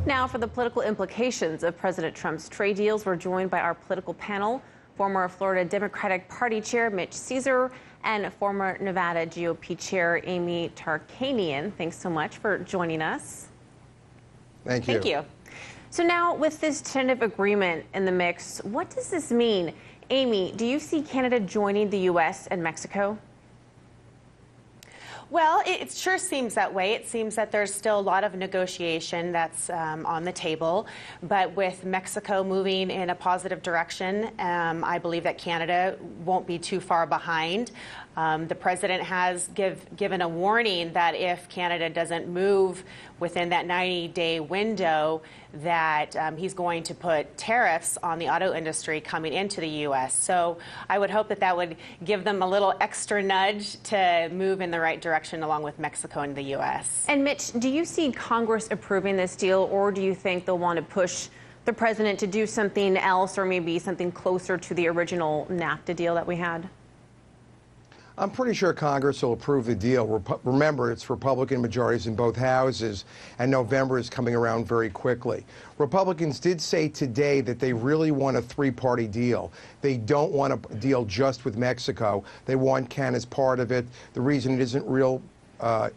Now, for the political implications of President Trump's trade deals, we're joined by our political panel, former Florida Democratic Party Chair Mitch Ceasar and former Nevada GOP Chair Amy Tarkanian. Thanks so much for joining us. Thank you. Thank you. So now, with this tentative agreement in the mix, what does this mean? Amy, do you see Canada joining the U.S. and Mexico? Well, it sure seems that way. It seems that there's still a lot of negotiation that's on the table. But with Mexico moving in a positive direction, I believe that Canada won't be too far behind. The president has given a warning that if Canada doesn't move within that 90-day window, that he's going to put tariffs on the auto industry coming into the U.S. So I would hope that that would give them a little extra nudge to move in the right direction along with Mexico and the U.S. And Mitch, do you see Congress approving this deal, or do you think they'll want to push the president to do something else, or maybe something closer to the original NAFTA deal that we had? I'm pretty sure Congress will approve the deal. Remember, it's Republican majorities in both houses, and November is coming around very quickly. Republicans did say today that they really want a three-party deal. They don't want a deal just with Mexico. They want Canada's part of it. The reason it isn't real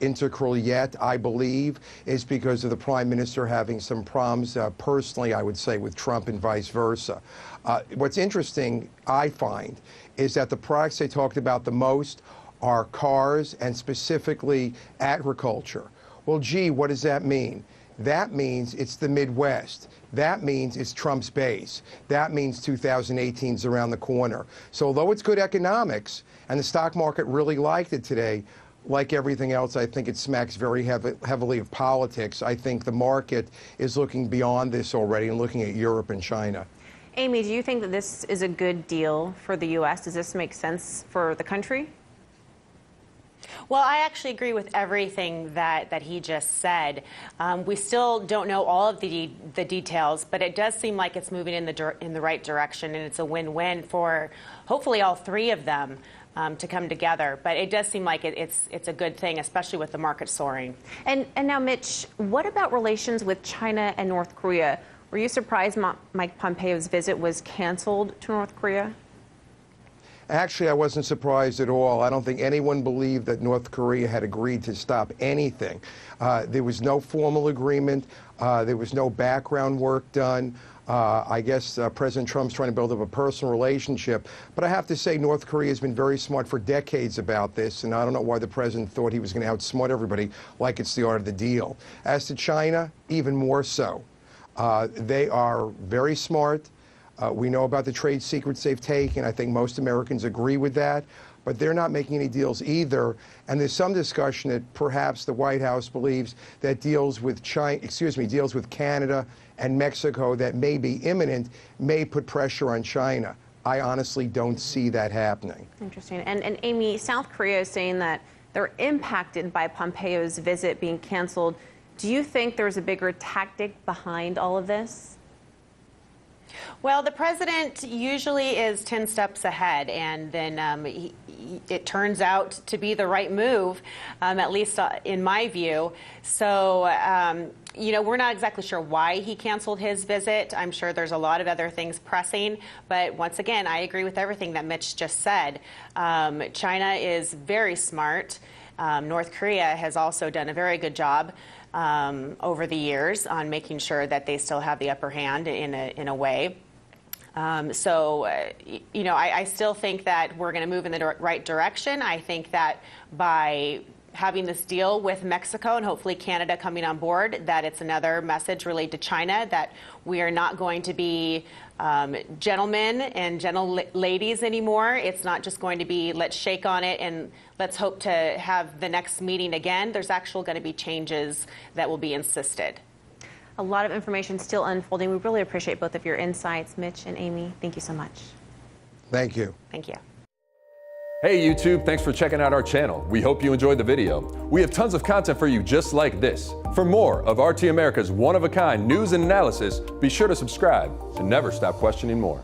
integral yet, I believe, is because of the Prime Minister having some problems, personally, I would say, with Trump and vice versa. What's interesting, I find, is that the products they talked about the most are cars and specifically agriculture. Well, gee, what does that mean? That means it's the Midwest. That means it's Trump's base. That means 2018 is around the corner. So although it's good economics, and the stock market really liked it today, like everything else, I think it smacks very heavily of politics. I think the market is looking beyond this already and looking at Europe and China. Amy, do you think that this is a good deal for the U.S.? Does this make sense for the country? Well, I actually agree with everything that he just said. We still don't know all of the details, but it does seem like it's moving in the right direction, and it's a win-win for hopefully all three of them to come together. But it does seem like it's a good thing, especially with the market soaring. And now, Mitch, what about relations with China and North Korea? Were you surprised Mike Pompeo's visit was canceled to North Korea? Actually, I wasn't surprised at all. I don't think anyone believed that North Korea had agreed to stop anything. There was no formal agreement. There was no background work done. I guess President Trump's trying to build up a personal relationship. But I have to say North Korea has been very smart for decades about this, and I don't know why the president thought he was going to outsmart everybody like it's the art of the deal. As to China, even more so. They are very smart. We know about the trade secrets they've taken. I think most Americans agree with that. But they're not making any deals either. And there's some discussion that perhaps the White House believes that deals with deals with Canada and Mexico that may be imminent may put pressure on China. I honestly don't see that happening. Interesting. And Amy, South Korea is saying that they're impacted by Pompeo's visit being canceled. Do you think there's a bigger tactic behind all of this? Well, the president usually is 10 steps ahead, and then it turns out to be the right move, at least in my view. So, you know, we're not exactly sure why he canceled his visit. I'm sure there's a lot of other things pressing. But once again, I agree with everything that Mitch just said. China is very smart. North Korea has also done a very good job over the years on making sure that they still have the upper hand in a way. You know, I still think that we're going to move in the right direction. I think that by having this deal with Mexico and hopefully Canada coming on board, that it's another message related to China that we are not going to be gentlemen and gentle ladies anymore. It's not just going to be let's shake on it and let's hope to have the next meeting again. There's actually going to be changes that will be insisted. A lot of information still unfolding. We really appreciate both of your insights, Mitch and Amy. Thank you so much. Thank you. Thank you. Hey YouTube, thanks for checking out our channel. We hope you enjoyed the video. We have tons of content for you just like this. For more of RT America's one-of-a-kind news and analysis, be sure to subscribe and never stop questioning more.